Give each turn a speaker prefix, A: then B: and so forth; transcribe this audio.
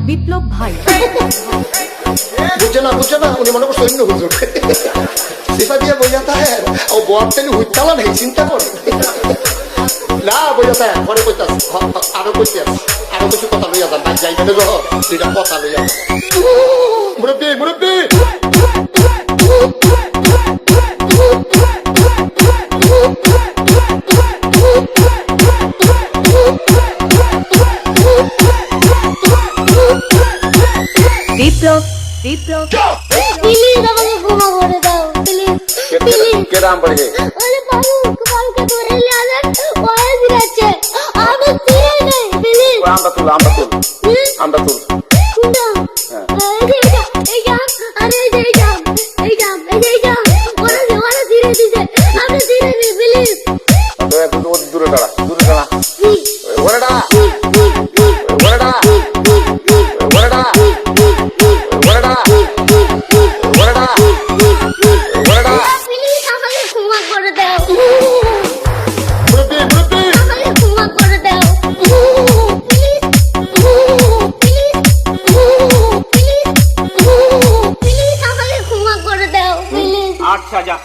A: বিপ্লব ভাই
B: বুঝছে না উনি মনে করছে অন্য হুজুর সিফা দিয়ে বোঝাতে হয় ও বরতেন হুইতালা নেই চিন্তা করে না বোঝাতে হয় পরে কইতে আরো কইতে আরো কিছু কথা লইয়া যান ভাই যাইবে না দুইটা কথা লইয়া মুরব্বী
A: বিপ্লব
C: প্লিজ আমাকে ক্ষমা করে দাও প্লিজ
B: কে নাম পড়ে
C: ওরে পালকে ধরে নিয়ে আসেন ওরে দিচ্ছে আমি তীরে নেই প্লিজ
B: আমরা তুল
C: কুন্ডা এই যা আরে এই যা ওরে তীরে দিছে আমি তীরে নেই প্লিজ
B: দূরে দাঁড়া ওরে দাঁড়া
D: আচ্ছা যা